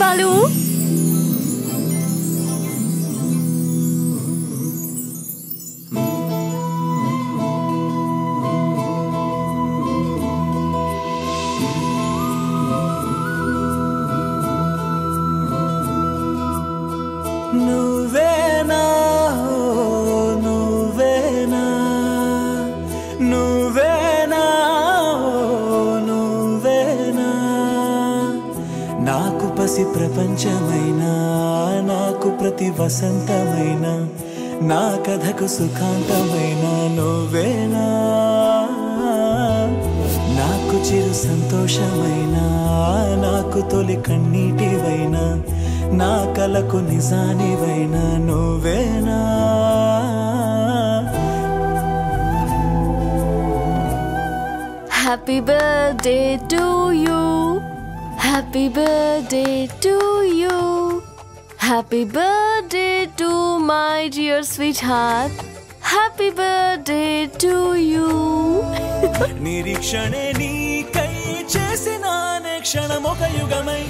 బాలు. నువ్వేనా నువ్వేనా నువ్వేనా నువ్వేనా నాకు పసి ప్రపంచమైనా నాకు ప్రతి వసంతమైనా నా కథకు సుఖాంతమైనా నువ్వేనా నాకు చిరు సంతోషమైనా నాకు తొలి కన్నీటివైనా నా కలకు నిజానివైనా నువ్వేనా happy birthday to you, happy birthday to you, happy birthday to my dear sweetheart, happy birthday to you. నిరీక్షణే నీకై చేసిన క్షణమొక యుగమై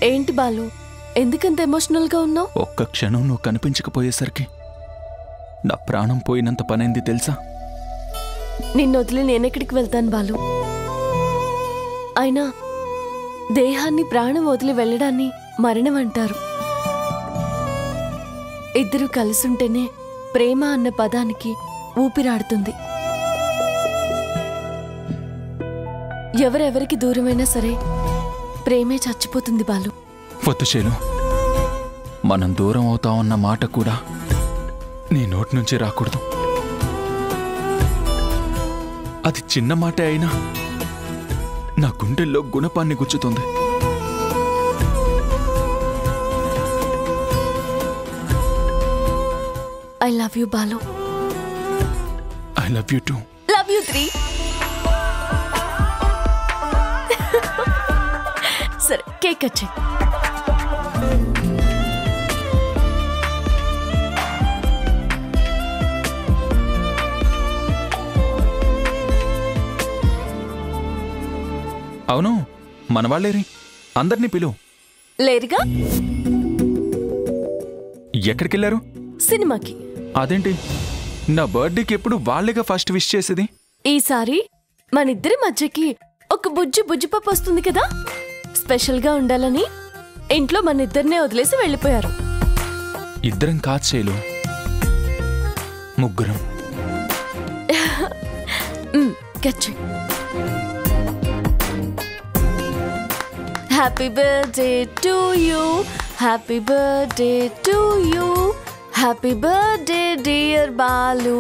ఏంటి బాలు, ఎందుకంత ఎమోషనల్ గా ఉన్నావు? ఒక్క క్షణం నువ్వు కనిపించకపోయేసరికి నా ప్రాణం పోయినంత పనైంది తెలుసా? నిన్ను వదిలి నేనెక్కడికి వెళ్తాను బాలు? అయినా దేహాన్ని ప్రాణం వదిలి వెళ్ళడాన్ని మరణం అంటారు. ఇద్దరు కలిసుంటేనే ప్రేమ అన్న పదానికి ఊపిరాడుతుంది. ఎవరెవరికి దూరమైనా సరే ప్రేమే చచ్చిపోతుంది బాలు. వద్దు శైలు, మనం దూరం అవుతామన్న మాట కూడా నీ నోటి నుంచి రాకూడదు. అది చిన్న మాటే అయినా నా గుండెల్లో గుణపాన్ని గుచ్చుతుంది. I love you Balu. I love you too. Love you 3. సరే, కేక్ కట్ చేయి. అవును, మనవాళ్ళేరి, అందరినీ పిలువు. లేరుగా? ఎక్కడికెళ్ళారు? సినిమాకి. అదేంటి, నా బర్త్డేకి ఎప్పుడు వాళ్ళేగా ఫస్ట్ విష్ చేసేది? ఈసారి మనిద్దరి మధ్యకి ఒక బుజ్జి బుజ్జిపప్పు వస్తుంది కదా, స్పెషల్ గా ఉండాలని ఇంట్లో మనిద్దరినే వదిలేసి వెళ్ళిపోయారు. ఇద్దరం కాదు శైలు, ముగ్గురం. గచ్చి. Happy birthday to you, happy birthday to you, happy birthday dear Balu.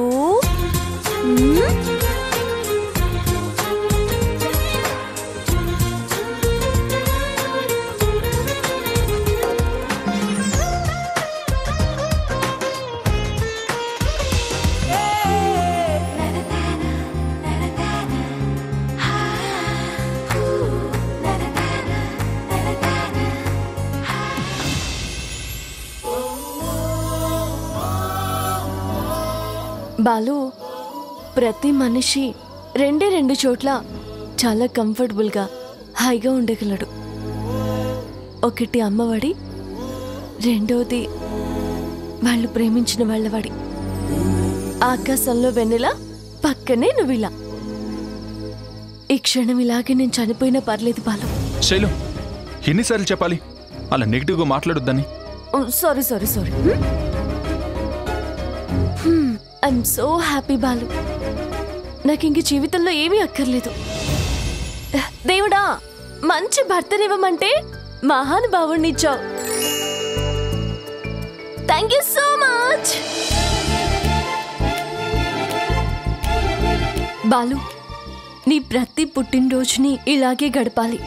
Balu, ప్రతి మనిషి రెండు చోట్ల చాలా కంఫర్టబుల్గా హాయిగా ఉండగలడు. ఒకటి అమ్మవాడి, రెండోది వాళ్ళు ప్రేమించిన వాళ్ళవాడి. ఆకాశంలో వెన్నెల, పక్కనే నువ్విలా. ఈ క్షణం ఇలాగే నేను చనిపోయినా పర్లేదు బాలు. శైలు, ఎన్నిసార్లు చెప్పాలి అలా నెగిటివ్గా మాట్లాడొద్దని? Sorry sorry sorry. I'm so happy Balu. నాకు ఇంక జీవితంలో ఏమీ అక్కర్లేదు. దేవుడా, మంచి భర్తనివ్వమంటే మహానుభావుడిని ఇచ్చావు. Thank you so much Balu. నీ ప్రతి పుట్టినరోజుని ఇలాగే గడపాలి.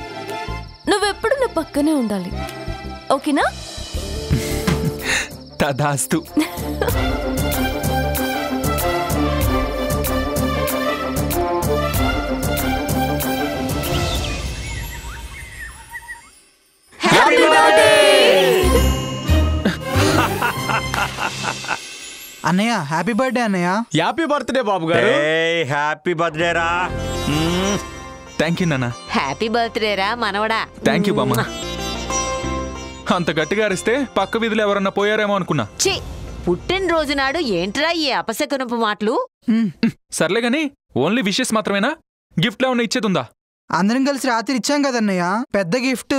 నువ్వెప్పుడు నా పక్కనే ఉండాలి, ఓకేనా? తదాస్తు. అన్నయ్య హ్యాపీ బర్త్డే అన్నయ్య. హ్యాపీ బర్త్డే బాబు గారు. హ్యాపీ బర్త్డే రా. థ్యాంక్ యూ నాన్న. హ్యాపీ బర్త్డే రా మనవడా. థ్యాంక్ యూ బామ్మ. అంత గట్టిగా అరిస్తే పక్క వీధిలో ఎవరన్నా పోయారేమో అనుకున్నా. ఛీ, పుట్టినరోజు నాడు ఏంట్రా ఈ అపశకునపు మాటలు? సర్లే గాని ఓన్లీ విషెస్ మాత్రమేనా? గిఫ్ట్ ఏమన్నా ఇచ్చేదుందా? అందరం కలిసి రాత్రి ఇచ్చాం కదన్నయ్య, పెద్ద గిఫ్ట్.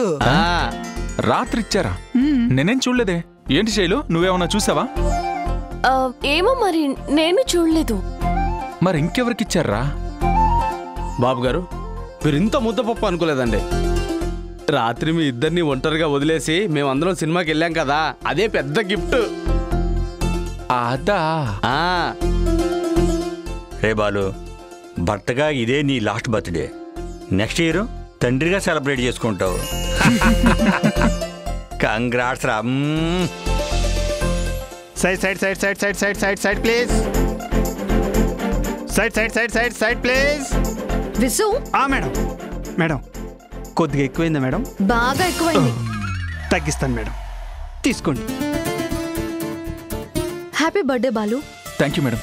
రాత్రి ఇచ్చారా? నేనేం చూడలేదే. ఏంటి శైలు, నువ్వేమన్నా చూసావా? ఏమో మరి, నేను చూడలేదు. మరి ఇంకెవరికి ఇచ్చారా? బాబు గారు మీరు ఇంత ముద్దపప్పు అనుకోలేదండి. రాత్రి మీ ఇద్దరిని ఒంటరిగా వదిలేసి మేమందరం సినిమాకి వెళ్ళాం కదా, అదే పెద్ద గిఫ్ట్. అదా? రే బాలు, భర్తగా ఇదే నీ లాస్ట్ బర్త్డే. నెక్స్ట్ ఇయర్ తండ్రిగా సెలబ్రేట్ చేసుకుంటావు. కంగ్రాట్స్ రా. Side side side side side side side side please. Side side side side side please. Visu. Madam madam కొద్దిగా ఎక్కువైందా మేడం? బాగా ఎక్కువైంది. తగ్గిస్తాను మేడం, తీసుకోండి. Happy birthday Balu. Thank you madam.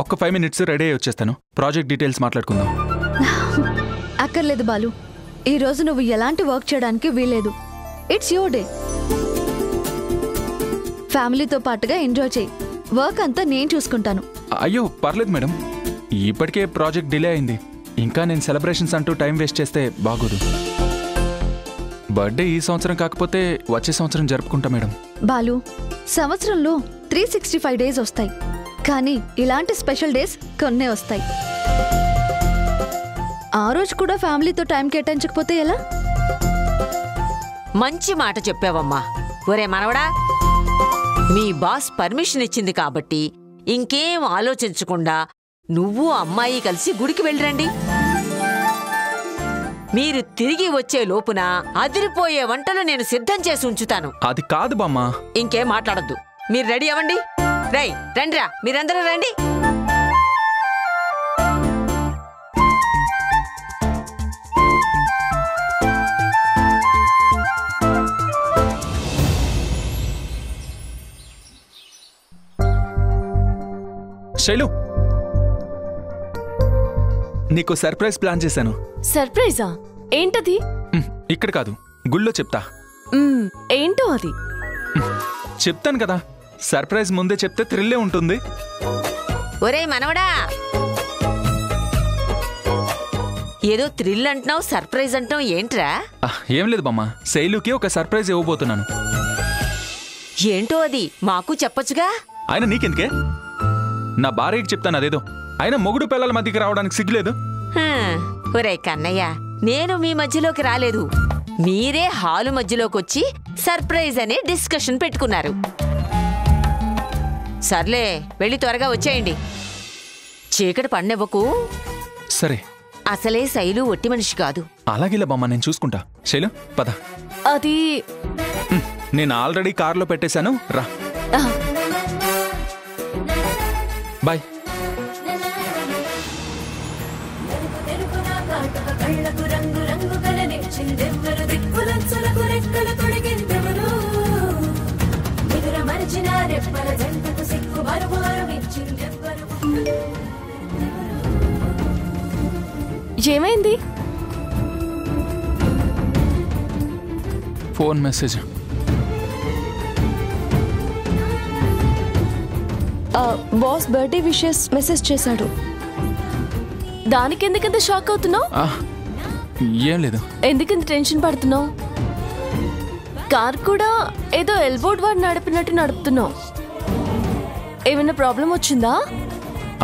ఒక్క 5 minutes రెడీ అయ్యి వచ్చేస్తాను. ప్రాజెక్ట్ డీటెయిల్స్ మాట్లాడుకుందాం. అక్కర్లేదు బాలు, ఈ రోజు నువ్వు ఎలాంటి వర్క్ చేయడానికి వీలేదు. It's your day. ఫ్యామిలీతో పాటుగా ఎంజాయ్ చేయి. వర్క్ అంతా నేను చూసుకుంటాను. అయ్యో పర్లేదు మేడం, ఇప్పటికే ప్రాజెక్ట్ డిలే అయింది. ఇంకా నేను సెలబ్రేషన్స్ అంటూ టైం వేస్ట్ చేస్తే బాగోదు. బర్త్డే ఈ సంవత్సరం కాకపోతే వచ్చే సంవత్సరం జరుపుకుంటా మేడం. బాలు, సంవత్సరంలో 365 days వస్తాయి, కానీ ఇలాంటి స్పెషల్ డేస్ కొన్నే వస్తాయి. ఆ రోజు కూడా ఫ్యామిలీతో టైం కేటాయించకపోతే ఎలా? మంచి మాట చెప్పావమ్మా. ఒరే మనవడా, మీ బాస్ పర్మిషన్ ఇచ్చింది కాబట్టి ఇంకేం ఆలోచించకుండా నువ్వు అమ్మాయి కలిసి గుడికి వెళ్ళిరండి. మీరు తిరిగి వచ్చే లోపున అదిరిపోయే వంటలు నేను సిద్ధం చేసి ఉంచుతాను. అది కాదు బామ్మ. ఇంకేం మాట్లాడద్దు, మీరు రెడీ అవ్వండి. రై రండిరా, మీరందరూ రండి. శైలు, నీకు సర్ప్రైజ్ ప్లాన్ చేశాను. సర్ప్రైజా? ఏంటది? ఇక్కడ కాదు, గుళ్ళో చెప్తా. ఏంటో అది? చెప్తాను కదా, సర్ప్రైజ్ ముందే చెప్తే థ్రిల్లే ఉంటుంది. ఒరే మనవడా, ఏదో థ్రిల్ అంటున్నావు, సర్ప్రైజ్ అంటున్నావు, ఏంట్రా? ఏం లేదు బామ్మ, శైలుకి ఒక సర్ప్రైజ్ ఇవ్వబోతున్నాను. ఏంటో అది మాకు చెప్పొచ్చుగా. ఆయన నీకెందుకే? నా భార్యకి చెప్తాను అదేదో. ఆయన మొగుడు పిల్లల మధ్యకి రావడానికి సిగ్గులేదు. ఒరే కన్నయ్య, నేను మీ మధ్యలోకి రాలేదు. మీరే హాలు మధ్యలోకి వచ్చి సర్ప్రైజ్ అనే డిస్కషన్ పెట్టుకున్నారు. సర్లే, వెళ్ళి త్వరగా వచ్చేయండి. చీకటి పడినవ్వకు. సరే. అసలే శైలు ఒట్టి మనిషి కాదు. అలాగేలే బామ్మ, నేను చూసుకుంటా. శైలు పద. అది నేను ఆల్రెడీ కార్లో పెట్టేశాను, రా. బాయ్. ఏమైంది? Phone message. Boss birthday wishes message చేశాడు. దానికెందుకంత షాక్ అవుతున్నావు? ఏం లేదు. ఎందుకంత టెన్షన్ పడుతున్నావు? కార్ కూడా ఏదో ఎల్బోర్డ్ వాడు నడిపినట్టు నడుపుతున్నావు. ఏమైనా ప్రాబ్లం వచ్చిందా?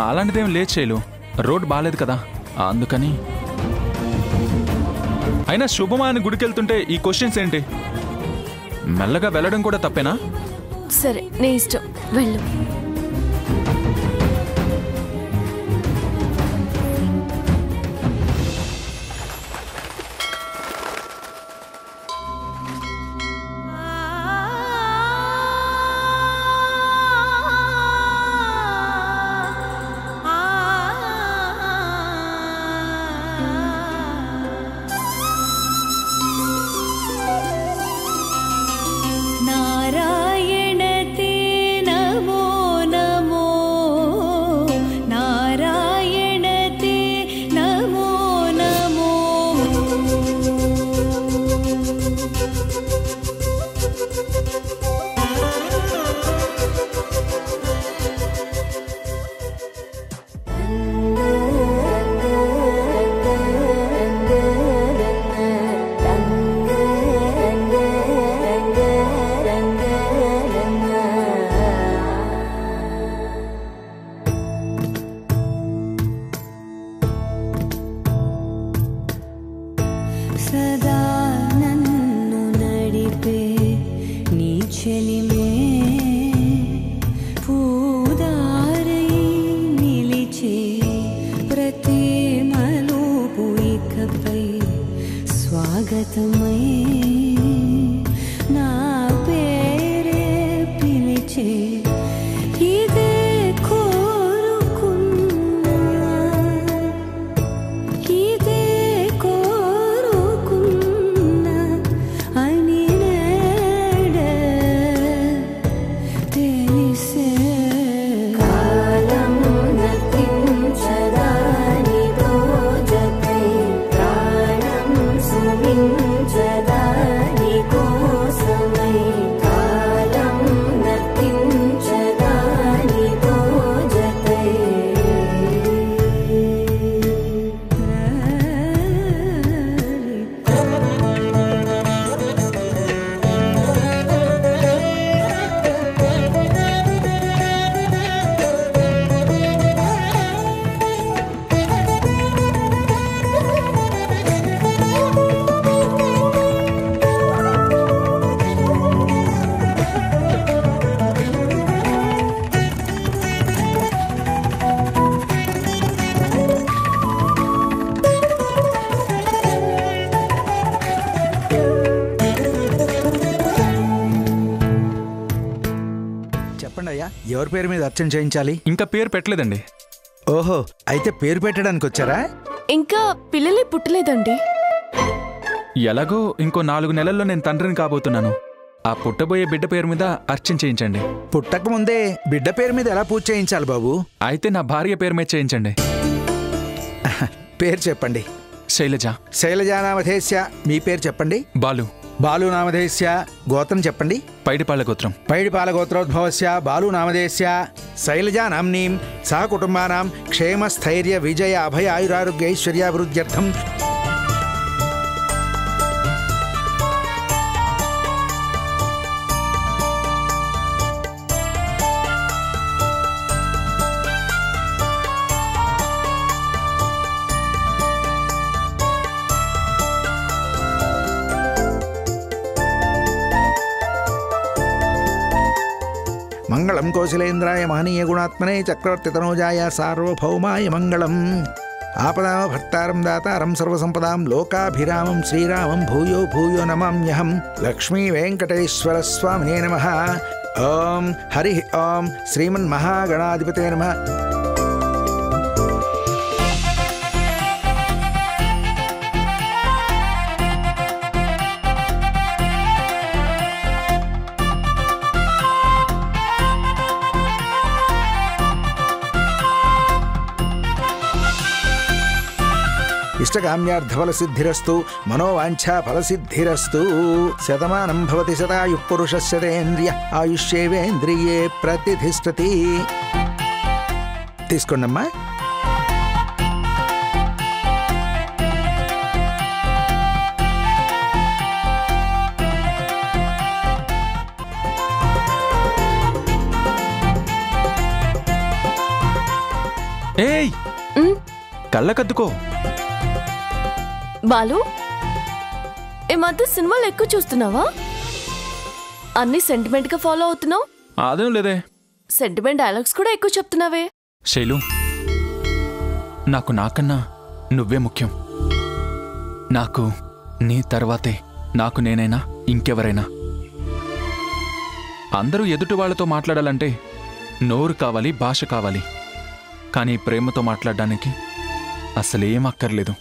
అలాంటిదేం లేదు శైలు, రోడ్ బాగాలేదు కదా, అందుకని. అయినా శుభమాని గుడికెళ్తుంటే ఈ క్వశ్చన్స్ ఏంటి? మెల్లగా వెళ్ళడం కూడా తప్పేనా? సరే, నీ ఇష్టం, వెళ్ళు. నారాయణ సదా నన్ను నడిపే నీ చెలిమే పూదారై నిలిచే ప్రతి మలుపు ఇకపై స్వాగతమై నా పేరే పిలిచే ఇదే కోరుకున్నా ఇదే కోరుకున్నా అని నేడే తెలిసే కాలం నతించదా నీతో జతై ప్రాణం సుమించదా నీకోసమై కాలం నతించదా నీతో జతై చెప్పండి అయ్యా, ఎవరి పేరు మీద అర్చన చేయించాలి? ఇంకా పేరు పెట్టలేదండి. ఓహో, అయితే పేరు పెట్టడానికి వచ్చారా? ఇంకా పిల్లలే పుట్టలేదండి. ఎలాగో ఇంకో 4 నెలల్లో నేను తండ్రిని కాబోతున్నాను. ఆ పుట్టబోయే బిడ్డ పేరు మీద అర్చన చేయించండి. పుట్టక ముందే బిడ్డ పేరు మీద ఎలా పూజ చేయించాలి బాబు? అయితే నా భార్య పేరు మీద చేయించండి. పేరు చెప్పండి. శైలజ. శైలజానామధేస్య. మీ పేరు చెప్పండి. బాలు. బాలునామధేస్య. గోత్రం చెప్పండి. పైడిపాళ్ళ గోత్రం. పైడిపాల గోత్రోద్భవస్య బాలునామధేస్య శైలజానామ్నీం సహ కుటుంబానాం క్షేమ స్థైర్య విజయ అభయ ఆయురారోగ్య ఐశ్వర్యాభివృద్ధ్యర్థం మంగళం కౌశలేంద్రాయ మహనీయ గుణాత్మనే చక్రవర్తి తనూజాయ సార్వభౌమాయ మంగళం. ఆపదామ భర్తారం దాతారం సర్వసంపదాం లోకాభిరామం శ్రీరామం భూయో భూయో నమామ్యహం. లక్ష్మీ వెంకటేశ్వర స్వామినే నమః. ఓం హరి ఓం శ్రీమన్మహాగణాధిపతే నమః. ఇష్టకామ్యార్థఫలసిద్ధిరస్తు మనోవాంఛా ఫలసిద్ధిరస్తు. శతమానం భవతి శతాయుః పురుషస్యేంద్రియ ఆయుష్యేవేంద్రియే ప్రతిష్ఠతి. తీసుకోండమ్మా. ఏయ్, కళ్ళకద్దుకో. బాలు, ఈ మధ్య సినిమాలు ఎక్కువ చూస్తున్నావా? అన్ని సెంటిమెంట్ గా ఫాలో అవుతున్నావు. అదేం లేదే. సెంటిమెంట్ డైలాగ్స్ కూడా ఎక్కువ చెప్తున్నావే. శైలు, నాకు నాకన్నా నువ్వే ముఖ్యం. నాకు నీ తర్వాతే నాకు నేనైనా ఇంకెవరైనా. అందరూ ఎదుటి వాళ్లతో మాట్లాడాలంటే నోరు కావాలి, భాష కావాలి. కానీ ప్రేమతో మాట్లాడడానికి అసలేం అక్కర్లేదు.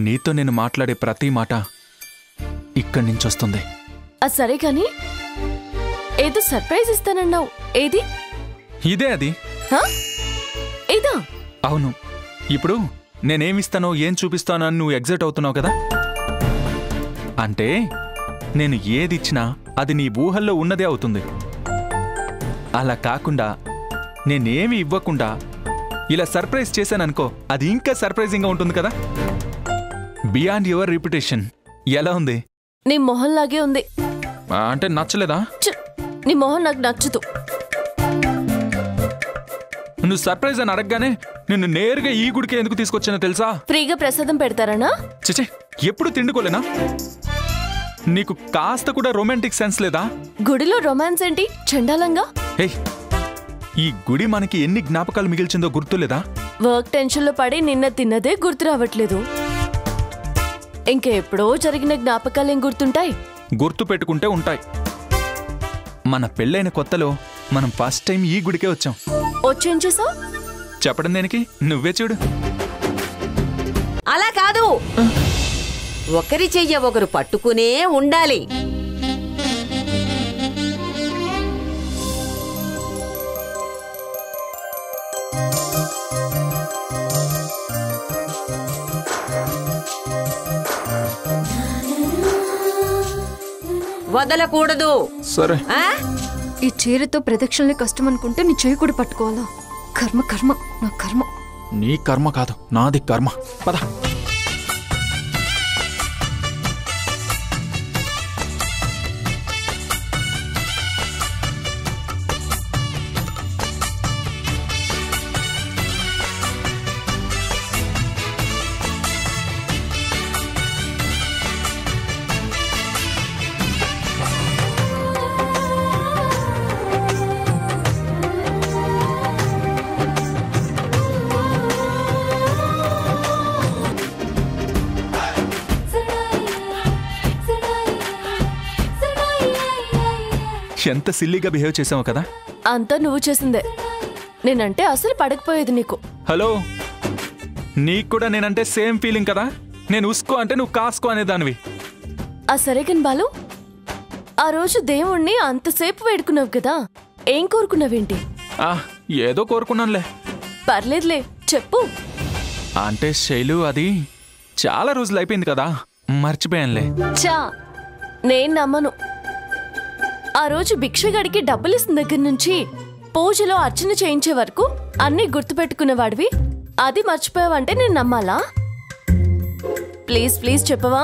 నీతో నేను మాట్లాడే ప్రతి మాట ఇక్కడి నుంచి వస్తుంది. సరే కానీ ఏదో సర్ప్రైజ్ ఇస్తానన్నావు, ఏది? ఇదే అది. ఏదా? అవును. ఇప్పుడు నేనేమిస్తానో ఏం చూపిస్తానో అని నువ్వు ఎగ్జైట్ అవుతున్నావు కదా. అంటే నేను ఏదిచ్చినా అది నీ ఊహల్లో ఉన్నదే అవుతుంది. అలా కాకుండా నేనేమి ఇవ్వకుండా ఇలా సర్ప్రైజ్ చేశాననుకో, అది ఇంకా సర్ప్రైజింగ్గా ఉంటుంది కదా. Beyond your reputation. ఎలా ఉంది? నీ మొహంలాగే ఉంది. అంటే నచ్చలేదా? నీ మొహం నాకు నచ్చదు. నువ్వు సర్ప్రైజ్ అని అడగగానే నిన్ను నేరుగా ఈ గుడికి ఎందుకు తీసుకొచ్చానో తెలుసా? ఫ్రీగా ప్రసాదం పెడతారనా? చిచి, ఎప్పుడు తిండుకోలేనా? నీకు కాస్త కూడా రొమాంటిక్ సెన్స్ లేదా? గుడిలో రొమాన్స్ ఏంటి చండాలంగా? హే, ఈ గుడి మనకి ఎన్ని జ్ఞాపకాలు మిగిల్చిందో గుర్తులేదా? వర్క్ టెన్షన్లో పడి నిన్న తిన్నదే గుర్తు రావట్లేదు. ఇంకెప్పుడో జరిగిన జ్ఞాపకాలేం గుర్తుంటాయి? గుర్తు పెట్టుకుంటే ఉంటాయి. మన పెళ్ళైన కొత్తలో మనం ఫస్ట్ టైం ఈ గుడికే వచ్చాం. వచ్చేం చేసావు? చెప్పడం దేనికి, నువ్వే చూడు. అలా కాదు, ఒకరి చెయ్య ఒకరు పట్టుకునే ఉండాలి. వదలకూడదు. సరే. ఈ చీరతో ప్రదక్షిణలే కష్టం అనుకుంటే నీ చేయి కూడా పట్టుకోవాలా? కర్మ కర్మ, నా కర్మ. నీ కర్మ కాదు, నాది కర్మ. పద. ఎంత సిల్లీగా బిహేవ్ చేసావు కదా. అంతా నువ్వు చేసిందే. నేనంటే అసలు పడకపోయేది నీకు. హలో, నీకు కూడా నేనంటే సేమ్ ఫీలింగ్ కదా. నేను ఉసుకో అంటే నువ్వు కాసుకో అనేదానివి. ఆ సరే కాని బాలు, ఆ రోజు దేవుణ్ణి అంతసేపు వేడుకున్నావు కదా, ఏం కోరుకున్నావేంటి? ఏదో కోరుకున్నానులే. పర్లేదులే, చెప్పు. అంటే శైలు, అది చాలా రోజులు అయిపోయింది కదా, మర్చిపోయానులే. చా, నేను నమ్మను. ఆ రోజు భిక్షగాడికి డబ్బులిస్తున్న దగ్గర నుంచి పూజలో అర్చన చేయించే వరకు అన్నీ గుర్తుపెట్టుకునేవాడివి. అది మర్చిపోయావంటే నేను నమ్మాలా? ప్లీజ్ ప్లీజ్ చెప్పవా?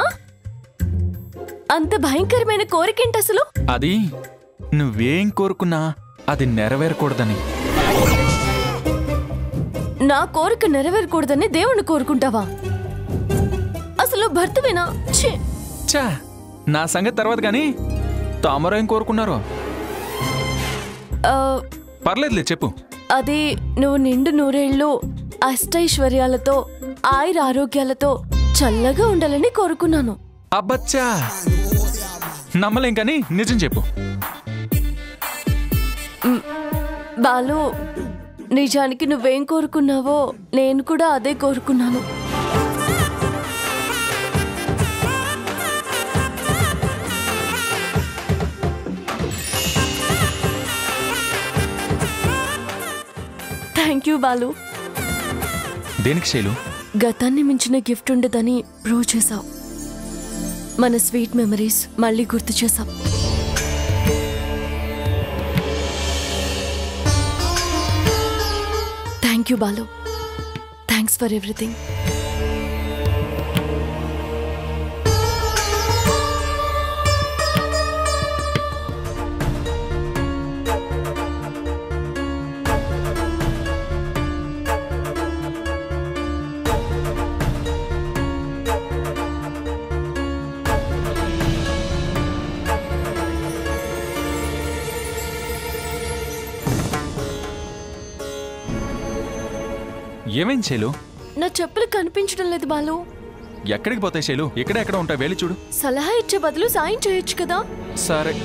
అంత భయంకరమైన కోరికేంటి అసలు? అది నువ్వేం కోరుకున్నా అది నెరవేరకూడదని. నా కోరిక నెరవేరకూడదని దేవుణ్ణి కోరుకుంటావా? అసలు భర్తవేనా? చా, నా సంగతి తర్వాత గాని తామర ఏం కోరుకున్నారో? పర్లేదులే, చెప్పు. అది నువ్వు నిండు నూరేళ్లు అష్టైశ్వర్యాలతో ఆయుర ఆరోగ్యాలతో చల్లగా ఉండాలని కోరుకున్నాను. అబ్బచ్చా, నమ్మలేం కానీ నిజం చెప్పు. బాలు, నిజానికి నువ్వేం కోరుకున్నావో నేను కూడా అదే కోరుకున్నాను. Thank you Balu. దేనికి శైలు? గతాన్ని మించిన గిఫ్ట్ ఉండదని ప్రూవ్ చేశావు. మన స్వీట్ మెమరీస్ మళ్ళీ గుర్తు చేశావు. Thank you Balu. Thanks for everything. ఏమేం శైలు? నా చెప్పులు కనిపించడం లేదు బాలు. ఎక్కడికి పోతాయి శైలు? ఎక్కడ ఉంటాయి, వెళ్ళి చూడు. సలహా ఇచ్చే బదులు సాయం చేయొచ్చు కదా. సరే.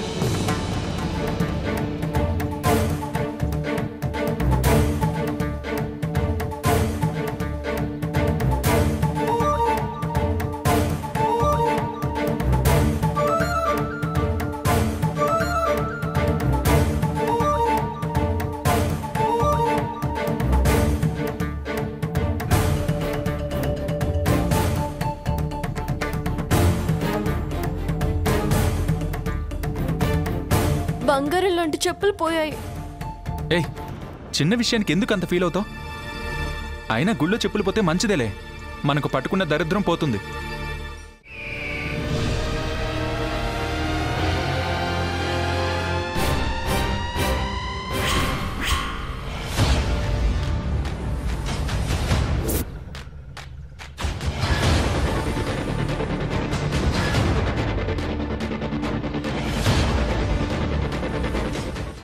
బంగారం లాంటి చెప్పులు పోయాయి. ఏయ్, చిన్న విషయానికి ఎందుకు అంత ఫీల్ అవుతావు? అయినా గుళ్ళో చెప్పులు పోతే మంచిదేలే, మనకు పట్టుకున్న దరిద్రం పోతుంది.